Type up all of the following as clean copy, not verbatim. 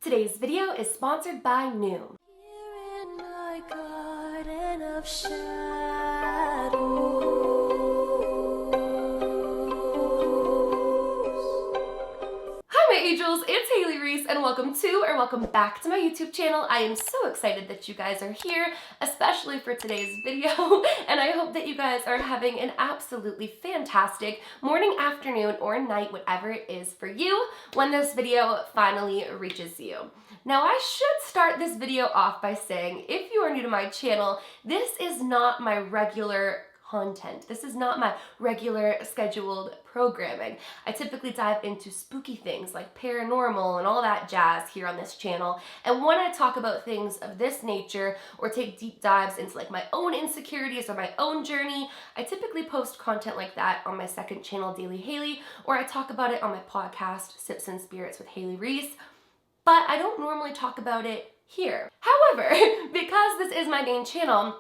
Today's video is sponsored by Noom. Here in my garden of shadows. Hi my angels, it's Hailey Reese and welcome back to my YouTube channel. I am so excited that you guys are here, especially for today's video, and I hope that you guys are having an absolutely fantastic morning, afternoon, or night, whatever it is for you, when this video finally reaches you. Now I should start this video off by saying, if you are new to my channel, this is not my regular content. This is not my regular scheduled programming. I typically dive into spooky things like paranormal and all that jazz here on this channel. And when I talk about things of this nature or take deep dives into like my own insecurities or my own journey, I typically post content like that on my second channel, Daily Hailey, or I talk about it on my podcast, Sips and Spirits with Hailey Reese. But I don't normally talk about it here. However, because this is my main channel,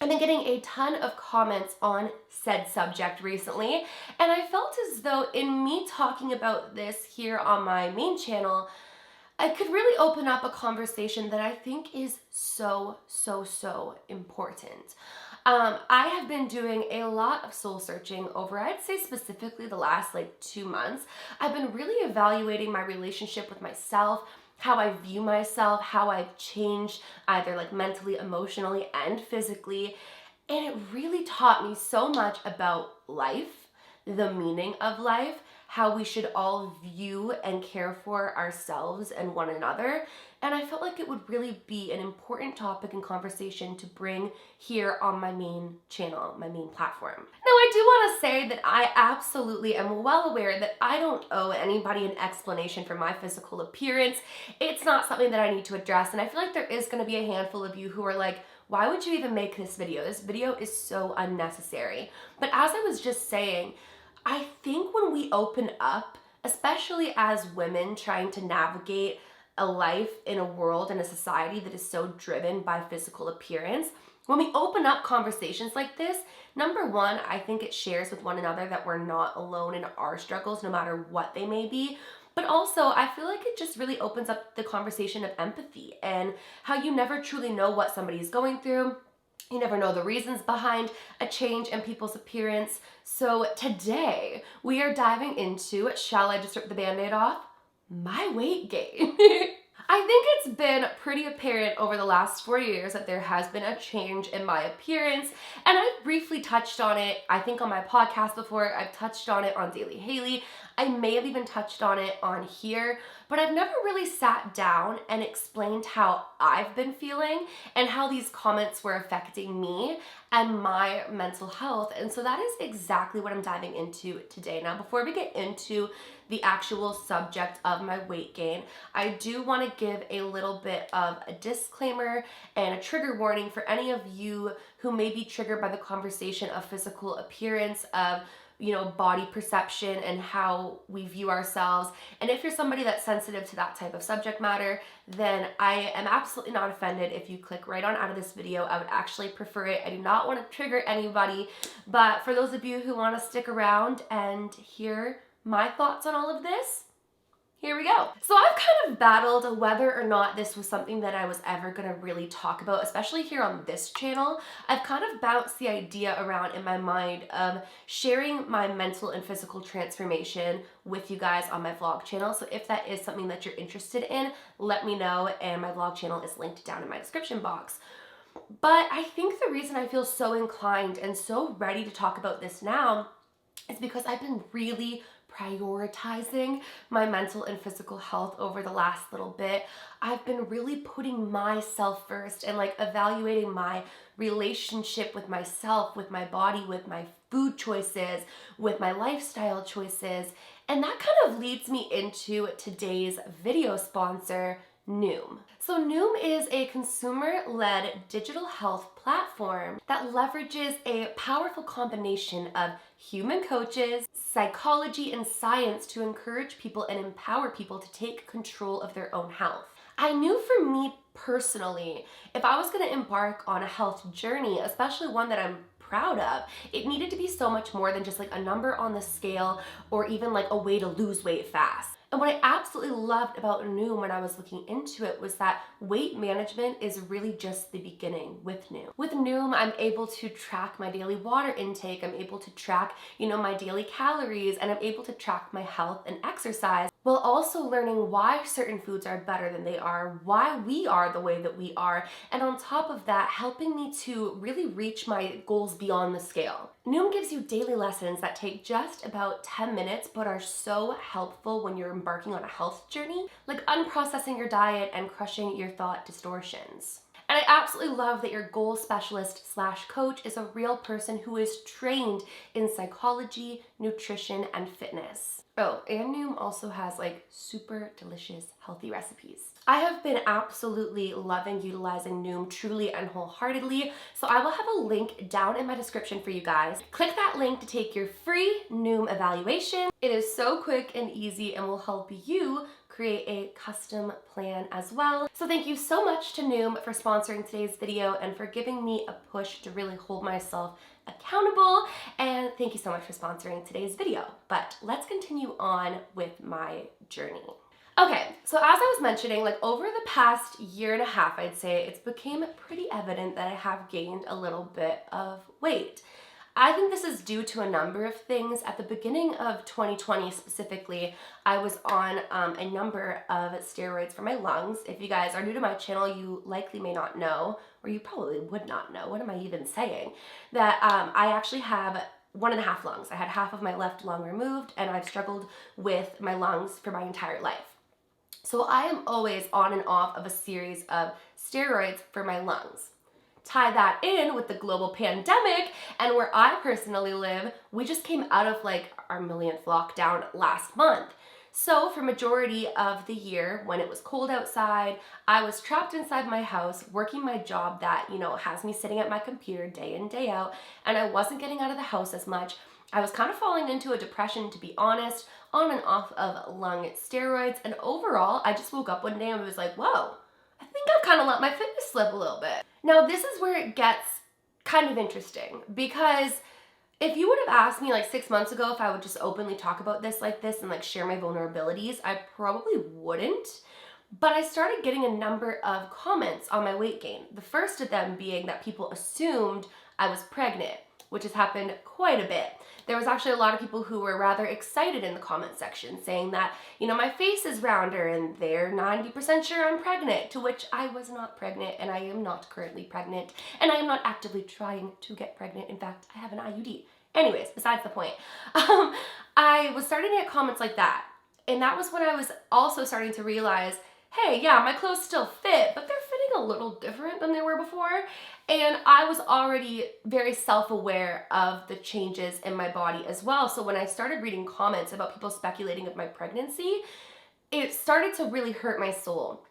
I've been getting a ton of comments on said subject recently, and I felt as though in me talking about this here on my main channel, I could really open up a conversation that I think is so important. I have been doing a lot of soul searching over, I'd say specifically the last 2 months. I've been really evaluating my relationship with myself, how I view myself, how I've changed either mentally, emotionally, and physically. And it really taught me so much about life, the meaning of life, how we should all view and care for ourselves and one another. And I felt like it would really be an important topic and conversation to bring here on my main channel, my main platform. Now, I do want to say that I absolutely am well aware that I don't owe anybody an explanation for my physical appearance. It's not something that I need to address. And I feel like there is going to be a handful of you who are like, why would you even make this video? This video is so unnecessary. But as I was just saying, I think when we open up, especially as women trying to navigate a life in a world and a society that is so driven by physical appearance, when we open up conversations like this, number one, I think it shares with one another that we're not alone in our struggles, no matter what they may be. But also, I feel like it just really opens up the conversation of empathy and how you never truly know what somebody is going through. You never know the reasons behind a change in people's appearance. So today, we are diving into, shall I just rip the Band-Aid off? My weight gain. I think it's been pretty apparent over the last 4 years that there has been a change in my appearance, and I've briefly touched on it, I think on my podcast before. I've touched on it on Daily Hailey. I may have even touched on it on here, but I've never really sat down and explained how I've been feeling and how these comments were affecting me and my mental health. And so that is exactly what I'm diving into today. Now, before we get into the actual subject of my weight gain, I do want to give a little bit of a disclaimer and a trigger warning for any of you who may be triggered by the conversation of physical appearance, of body perception and how we view ourselves. And if you're somebody that's sensitive to that type of subject matter, then I am absolutely not offended if you click right on out of this video. I would actually prefer it. I do not want to trigger anybody, but for those of you who want to stick around and hear my thoughts on all of this, here we go. So I've kind of battled whether or not this was something that I was ever gonna really talk about, especially here on this channel. I've kind of bounced the idea around in my mind of sharing my mental and physical transformation with you guys on my vlog channel. So if that is something that you're interested in, let me know, and my vlog channel is linked down in my description box. But I think the reason I feel so inclined and so ready to talk about this now is because I've been really prioritizing my mental and physical health over the last little bit. I've been really putting myself first and evaluating my relationship with myself, with my body, with my food choices, with my lifestyle choices. And that kind of leads me into today's video sponsor, Noom. So Noom is a consumer-led digital health platform that leverages a powerful combination of human coaches, psychology, and science to encourage people and empower people to take control of their own health. I knew for me personally, if I was going to embark on a health journey, especially one that I'm proud of, it needed to be so much more than just a number on the scale or even a way to lose weight fast. And what I absolutely loved about Noom when I was looking into it was that weight management is really just the beginning with Noom. With Noom, I'm able to track my daily water intake, I'm able to track, my daily calories, and I'm able to track my health and exercise, while also learning why certain foods are better than they are, why we are the way that we are, and on top of that, helping me to really reach my goals beyond the scale. Noom gives you daily lessons that take just about 10 minutes but are so helpful when you're embarking on a health journey, like unprocessing your diet and crushing your thought distortions. And I absolutely love that your goal specialist slash coach is a real person who is trained in psychology, nutrition, and fitness. Oh, and Noom also has like super delicious, healthy recipes. I have been absolutely loving utilizing Noom truly and wholeheartedly, so I will have a link down in my description for you guys. Click that link to take your free Noom evaluation. It is so quick and easy and will help you create a custom plan as well. So thank you so much to Noom for sponsoring today's video and for giving me a push to really hold myself accountable. And thank you so much for sponsoring today's video. But let's continue on with my journey. Okay, so as I was mentioning, like over the past year and a half, I'd say it's became pretty evident that I have gained a little bit of weight. I think this is due to a number of things. At the beginning of 2020 specifically, I was on a number of steroids for my lungs. If you guys are new to my channel, you likely may not know, or you probably would not know, what am I even saying, that I actually have 1.5 lungs. I had half of my left lung removed, and I've struggled with my lungs for my entire life. So I am always on and off of a series of steroids for my lungs. Tie that in with the global pandemic, and where I personally live, we just came out of like our millionth lockdown last month. So for majority of the year, when it was cold outside, I was trapped inside my house working my job that, has me sitting at my computer day in, day out, and I wasn't getting out of the house as much. I was kind of falling into a depression, to be honest, on and off of lung steroids, and overall, I just woke up one day and was like, whoa, I think I've kind of let my fitness slip a little bit. Now, this is where it gets kind of interesting, because if you would have asked me like 6 months ago if I would just openly talk about this like this and like share my vulnerabilities, I probably wouldn't. But I started getting a number of comments on my weight gain. The first of them being that people assumed I was pregnant, which has happened quite a bit. There was actually a lot of people who were rather excited in the comment section saying that, my face is rounder and they're 90% sure I'm pregnant, to which I was not pregnant and I am not currently pregnant and I am not actively trying to get pregnant. In fact, I have an IUD. Anyways, besides the point, I was starting to get comments like that. And that was when I was also starting to realize, hey, yeah, my clothes still fit, but they're fitting a little different than they were before. And I was already very self-aware of the changes in my body as well. So when I started reading comments about people speculating of my pregnancy, it started to really hurt my soul.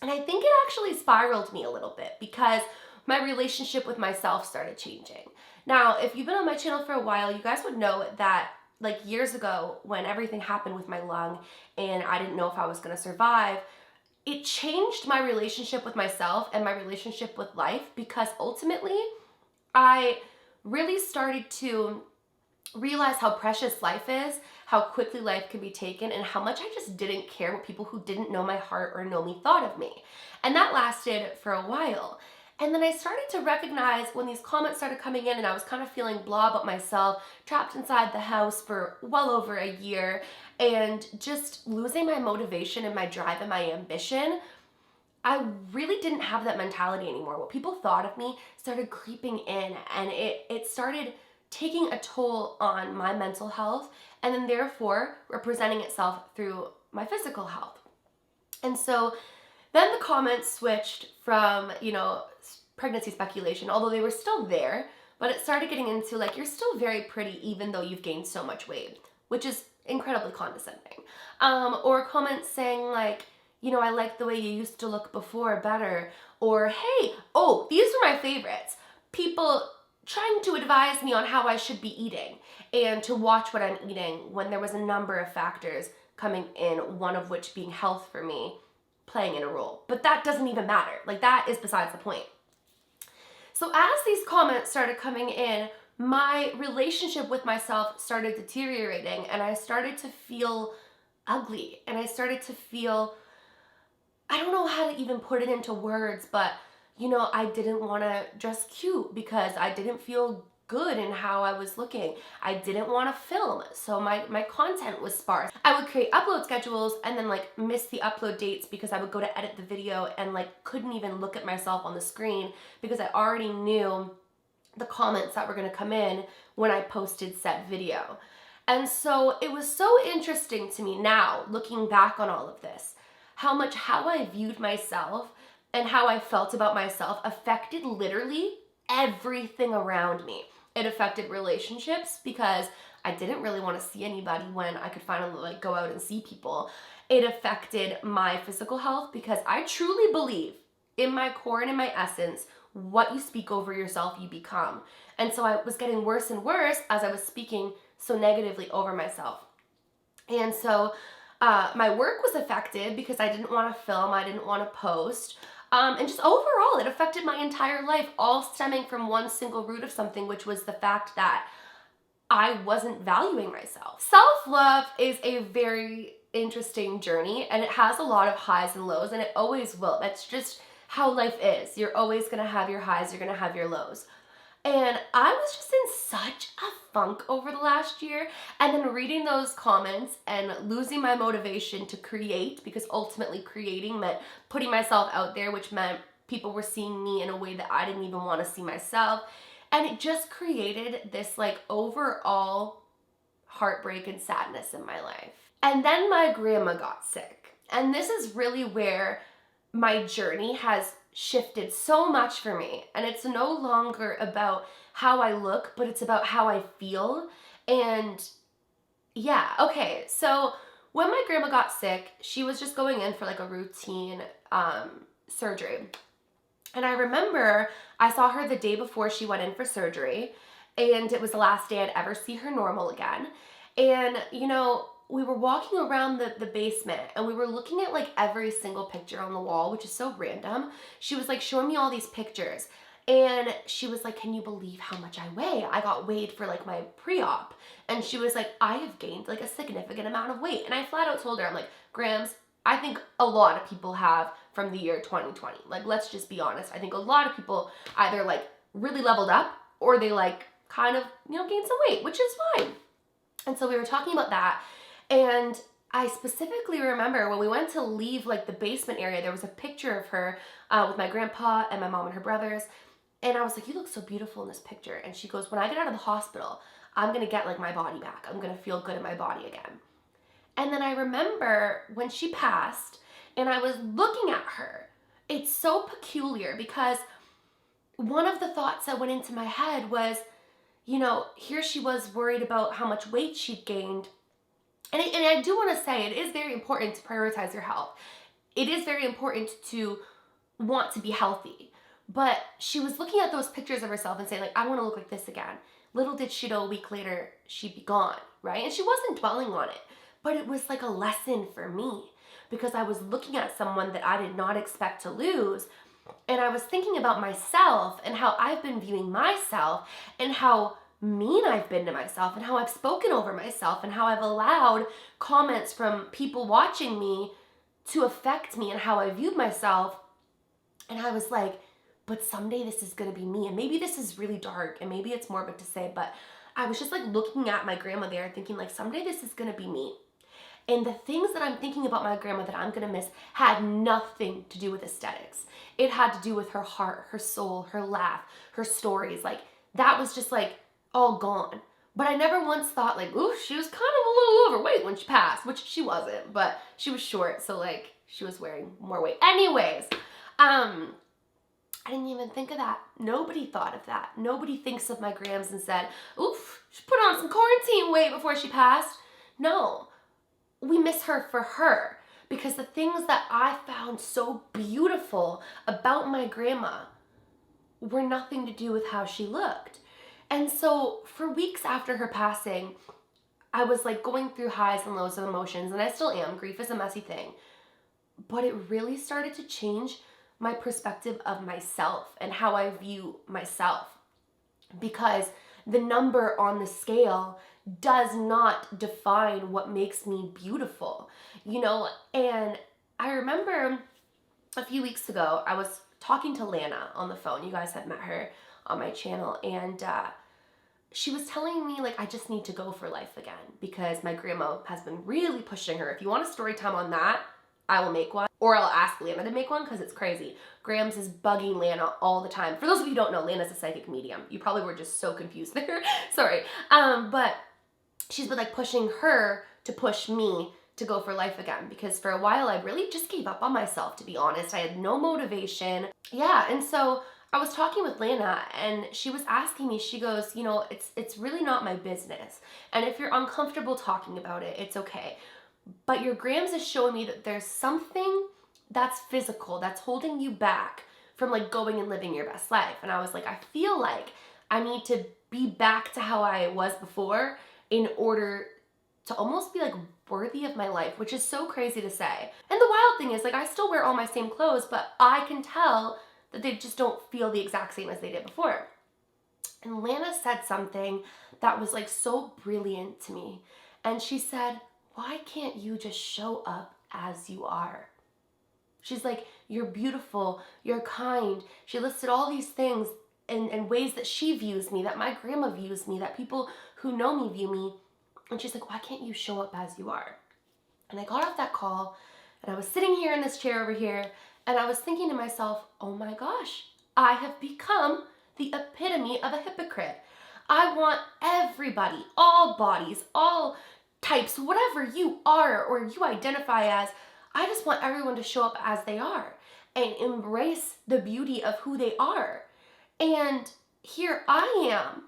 And I think it actually spiraled me a little bit because my relationship with myself started changing. Now, if you've been on my channel for a while, you guys would know that like years ago when everything happened with my lung and I didn't know if I was going to survive, it changed my relationship with myself and my relationship with life, because ultimately I really started to realize how precious life is, how quickly life can be taken, and how much I just didn't care what people who didn't know my heart or know me thought of me. And that lasted for a while. And then I started to recognize when these comments started coming in and I was kind of feeling blah about myself, trapped inside the house for well over a year, and just losing my motivation and my drive and my ambition, I really didn't have that mentality anymore. What people thought of me started creeping in, and it started taking a toll on my mental health, and then therefore representing itself through my physical health. And so then the comments switched from, pregnancy speculation, although they were still there, but it started getting into like, you're still very pretty even though you've gained so much weight, which is incredibly condescending. Or comments saying like, I like the way you used to look before better. Or, hey, oh, these are my favorites. People trying to advise me on how I should be eating and to watch what I'm eating when there was a number of factors coming in, one of which being health for me playing in a role. But that doesn't even matter. Like, that is besides the point. So as these comments started coming in, my relationship with myself started deteriorating, and I started to feel ugly. And I started to feel, I don't know how to even put it into words, but I didn't want to dress cute because I didn't feel good in how I was looking. I didn't want to film, so my content was sparse. I would create upload schedules and then like miss the upload dates because I would go to edit the video and like couldn't even look at myself on the screen because I already knew the comments that were going to come in when I posted said video. And so it was so interesting to me now, looking back on all of this, how much how I viewed myself and how I felt about myself affected literally everything around me. It affected relationships because I didn't really want to see anybody when I could finally like go out and see people. It affected my physical health because I truly believe in my core and in my essence, what you speak over yourself, you become. And so I was getting worse and worse as I was speaking so negatively over myself. And so my work was affected because I didn't want to film, I didn't want to post. And just overall, it affected my entire life, all stemming from one single root of something, which was the fact that I wasn't valuing myself. Self-love is a very interesting journey, and it has a lot of highs and lows, and it always will. That's just how life is. You're always gonna have your highs, you're gonna have your lows. And I was just in such a funk over the last year, and then reading those comments and losing my motivation to create, because ultimately creating meant putting myself out there, which meant people were seeing me in a way that I didn't even want to see myself. And it just created this like overall heartbreak and sadness in my life. And then my grandma got sick. And this is really where my journey has shifted so much for me. And it's no longer about how I look, but it's about how I feel. And yeah, okay, so when my grandma got sick, she was just going in for like a routine surgery. And I remember I saw her the day before she went in for surgery, and it was the last day I'd ever see her normal again. And, we were walking around the basement and we were looking at like every single picture on the wall, which is so random. She was like showing me all these pictures. And she was like, can you believe how much I weigh? I got weighed for like my pre-op. And she was like, I have gained like a significant amount of weight. And I flat out told her, I'm like, Grams, I think a lot of people have from the year 2020. Like, let's just be honest. I think a lot of people either like really leveled up or they like kind of, gained some weight, which is fine. And so we were talking about that. And I specifically remember when we went to leave like the basement area, there was a picture of her with my grandpa and my mom and her brothers. And I was like, you look so beautiful in this picture. And she goes, when I get out of the hospital, I'm going to get like my body back. I'm going to feel good in my body again. And then I remember when she passed and I was looking at her, it's so peculiar because one of the thoughts that went into my head was, here she was worried about how much weight she'd gained. And I do want to say it is very important to prioritize your health. It is very important to want to be healthy. But she was looking at those pictures of herself and saying, like, I want to look like this again. Little did she know a week later she'd be gone, right? And she wasn't dwelling on it. But it was like a lesson for me because I was looking at someone that I did not expect to lose. And I was thinking about myself and how I've been viewing myself and how mean I've been to myself and how I've spoken over myself and how I've allowed comments from people watching me to affect me and how I viewed myself. And I was like, but someday this is going to be me. And maybe this is really dark and maybe it's morbid to say, but I was just like looking at my grandma there and thinking like someday this is going to be me. And the things that I'm thinking about my grandma that I'm going to miss had nothing to do with aesthetics. It had to do with her heart, her soul, her laugh, her stories. Like that was just like all gone. But I never once thought like, ooh, she was kind of a little overweight when she passed, which she wasn't, but she was short. So like she was wearing more weight. Anyways, I didn't even think of that. Nobody thought of that. Nobody thinks of my grams and said, oof, she put on some quarantine weight before she passed. No, we miss her for her because the things that I found so beautiful about my grandma were nothing to do with how she looked. And so for weeks after her passing, I was like going through highs and lows of emotions, and I still am. Grief is a messy thing. But it really started to change my perspective of myself and how I view myself. Because the number on the scale does not define what makes me beautiful, you know? And I remember a few weeks ago, I was talking to Lana on the phone. You guys have met her on my channel, and she was telling me, like, I just need to go for life again because my grandma has been really pushing her. If you want a story time on that, I will make one, or I'll ask Lana to make one because it's crazy. Grams is bugging Lana all the time. For those of you who don't know, Lana's a psychic medium. You probably were just so confused there. Sorry. But she's been like pushing her to push me to go for life again, because for a while I really just gave up on myself, to be honest. I had no motivation. Yeah, and so I was talking with Lana, and she was asking me, she goes, you know, it's really not my business. And if you're uncomfortable talking about it, it's okay. But your grams is showing me that there's something that's physical that's holding you back from like going and living your best life. And I was like, I feel like I need to be back to how I was before in order to almost be like worthy of my life, which is so crazy to say. And the wild thing is, like, I still wear all my same clothes, but I can tell that they just don't feel the exact same as they did before. And Lana said something that was like so brilliant to me. And she said, why can't you just show up as you are? She's like, you're beautiful, you're kind. She listed all these things and ways that she views me, that my grandma views me, that people who know me view me. And she's like, why can't you show up as you are? And I got off that call, and I was sitting here in this chair over here, and I was thinking to myself, oh my gosh, I have become the epitome of a hypocrite. I want everybody, all bodies, all types, whatever you are or you identify as, I just want everyone to show up as they are and embrace the beauty of who they are. And here I am,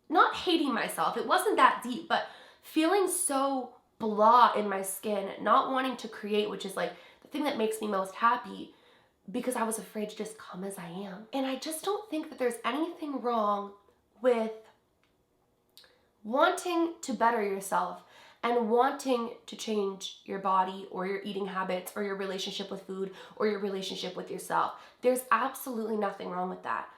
not hating myself. It wasn't that deep, but feeling so blah in my skin, not wanting to create, which is like the thing that makes me most happy, because I was afraid to just come as I am. And I just don't think that there's anything wrong with wanting to better yourself and wanting to change your body or your eating habits or your relationship with food or your relationship with yourself. There's absolutely nothing wrong with that.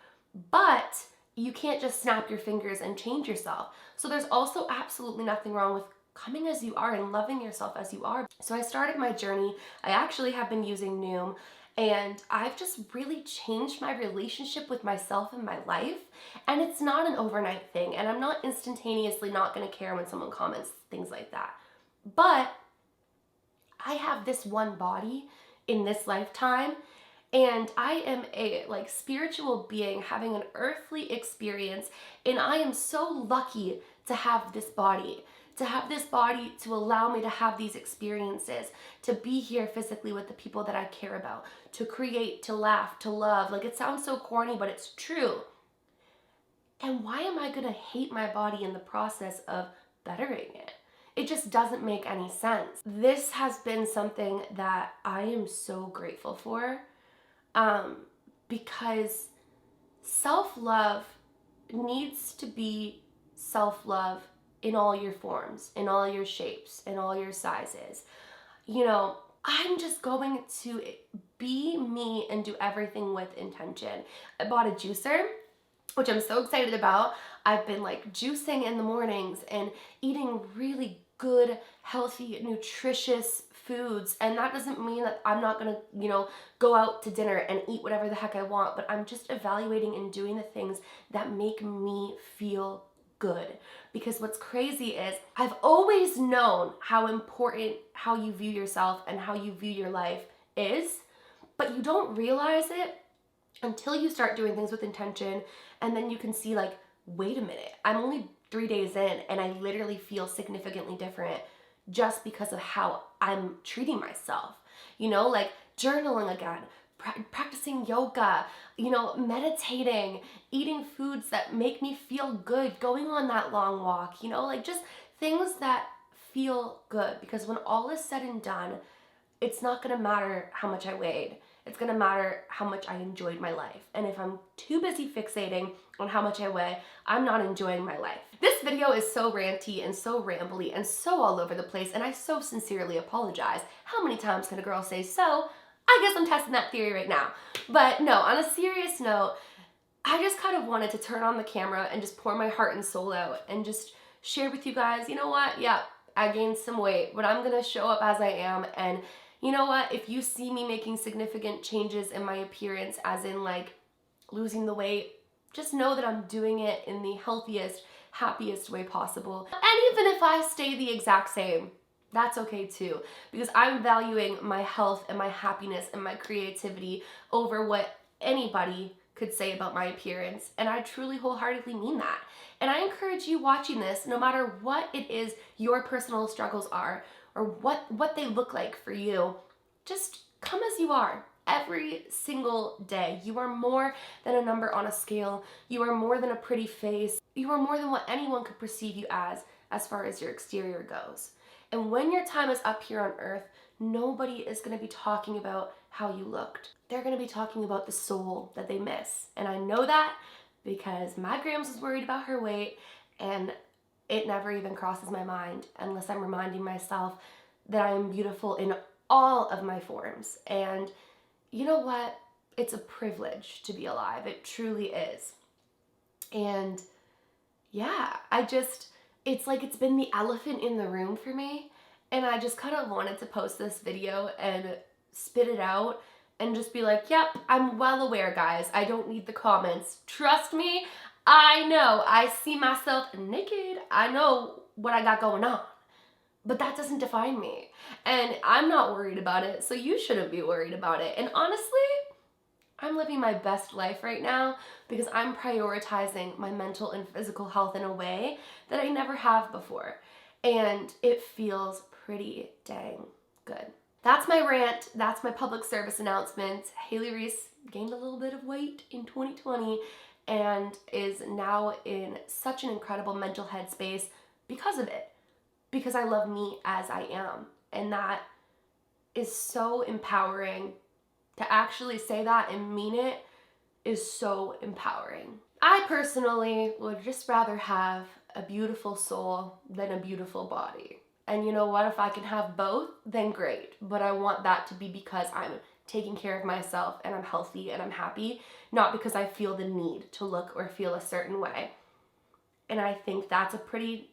But you can't just snap your fingers and change yourself. So there's also absolutely nothing wrong with coming as you are and loving yourself as you are. So I started my journey. I actually have been using Noom, and I've just really changed my relationship with myself and my life. And it's not an overnight thing, and I'm not instantaneously not gonna care when someone comments things like that. But I have this one body in this lifetime, and I am a like spiritual being having an earthly experience, and I am so lucky to have this body. To have this body to allow me to have these experiences, to be here physically with the people that I care about, to create, to laugh, to love. Like, it sounds so corny, but it's true. And why am I gonna hate my body in the process of bettering it? It just doesn't make any sense. This has been something that I am so grateful for, because self-love needs to be self-love in all your forms, in all your shapes, in all your sizes. You know, I'm just going to be me and do everything with intention. I bought a juicer, which I'm so excited about. I've been like juicing in the mornings and eating really good, healthy, nutritious foods. And that doesn't mean that I'm not gonna, you know, go out to dinner and eat whatever the heck I want, but I'm just evaluating and doing the things that make me feel good. Because what's crazy is I've always known how important how you view yourself and how you view your life is, but you don't realize it until you start doing things with intention, and then you can see like, wait a minute, I'm only 3 days in and I literally feel significantly different just because of how I'm treating myself. You know, like journaling again, practicing yoga, you know, meditating, eating foods that make me feel good, going on that long walk, you know, like just things that feel good. Because when all is said and done, it's not gonna matter how much I weighed. It's gonna matter how much I enjoyed my life. And if I'm too busy fixating on how much I weigh, I'm not enjoying my life. This video is so ranty and so rambly and so all over the place, and I so sincerely apologize. How many times can a girl say so? I guess I'm testing that theory right now. But no, on a serious note, I just kind of wanted to turn on the camera and just pour my heart and soul out and just share with you guys, you know what, yeah, I gained some weight, but I'm gonna show up as I am. And you know what, if you see me making significant changes in my appearance, as in like losing the weight, just know that I'm doing it in the healthiest, happiest way possible. And even if I stay the exact same, that's okay too, because I'm valuing my health and my happiness and my creativity over what anybody could say about my appearance. And I truly wholeheartedly mean that. And I encourage you watching this, no matter what it is your personal struggles are or what they look like for you, just come as you are. Every single day. You are more than a number on a scale. You are more than a pretty face. You are more than what anyone could perceive you as far as your exterior goes. And when your time is up here on earth, nobody is going to be talking about how you looked. They're going to be talking about the soul that they miss. And I know that because my grams was worried about her weight, and it never even crosses my mind unless I'm reminding myself that I am beautiful in all of my forms. And you know what? It's a privilege to be alive. It truly is. And yeah, it's like it's been the elephant in the room for me. And I just kind of wanted to post this video and spit it out and just be like, yep, I'm well aware, guys. I don't need the comments. Trust me, I know. I see myself naked. I know what I got going on. But that doesn't define me. And I'm not worried about it, so you shouldn't be worried about it. And honestly, I'm living my best life right now because I'm prioritizing my mental and physical health in a way that I never have before. And it feels pretty dang good. That's my rant. That's my public service announcement. Hailey Reese gained a little bit of weight in 2020 and is now in such an incredible mental headspace because of it. Because I love me as I am. And that is so empowering. To actually say that and mean it is so empowering. I personally would just rather have a beautiful soul than a beautiful body. And you know what? If I can have both, then great. But I want that to be because I'm taking care of myself and I'm healthy and I'm happy, not because I feel the need to look or feel a certain way. And I think that's a pretty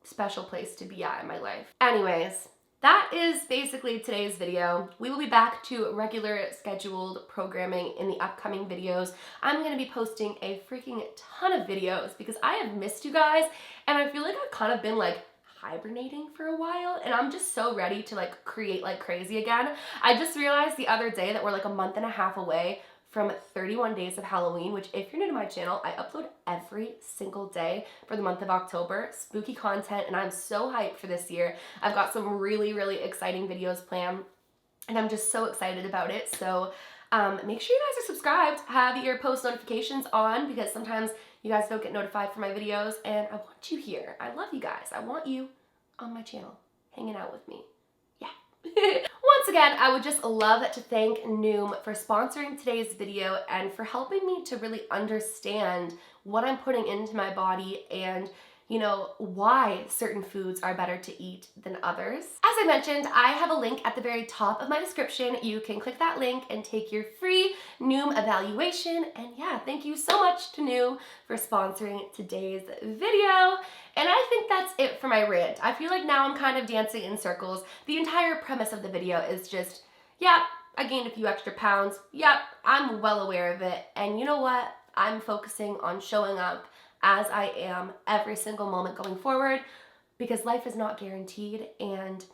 special place to be at in my life. Anyways, that is basically today's video. We will be back to regular scheduled programming in the upcoming videos. I'm going to be posting a freaking ton of videos because I have missed you guys, and I feel like I've kind of been like hibernating for a while, and I'm just so ready to like create like crazy again. I just realized the other day that we're like a month and a half away from 31 days of Halloween, which if you're new to my channel, I upload every single day for the month of October, spooky content, and I'm so hyped for this year. I've got some really, really exciting videos planned, and I'm just so excited about it. So make sure you guys are subscribed, have your post notifications on, because sometimes you guys don't get notified for my videos, and I want you here. I love you guys. I want you on my channel, hanging out with me. Yeah. Once again, I would just love to thank Noom for sponsoring today's video and for helping me to really understand what I'm putting into my body and, you know, why certain foods are better to eat than others. As I mentioned, I have a link at the very top of my description. You can click that link and take your free Noom evaluation. And yeah, thank you so much to Noom for sponsoring today's video. And I think that's it for my rant. I feel like now I'm kind of dancing in circles. The entire premise of the video is just, yeah, I gained a few extra pounds. Yep, I'm well aware of it. And you know what? I'm focusing on showing up as I am every single moment going forward, because life is not guaranteed, and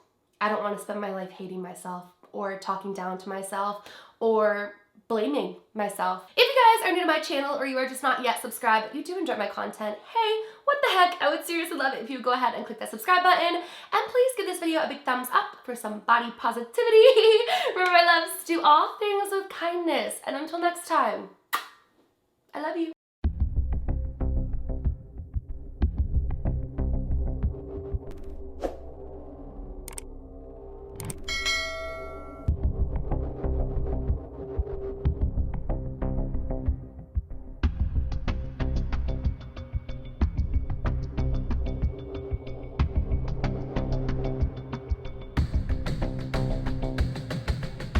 I don't want to spend my life hating myself or talking down to myself or blaming myself. If you guys are new to my channel or you are just not yet subscribed, but you do enjoy my content, hey, what the heck? I would seriously love it if you would go ahead and click that subscribe button, and please give this video a big thumbs up for some body positivity. Remember, my loves, do all things with kindness, and until next time, I love you.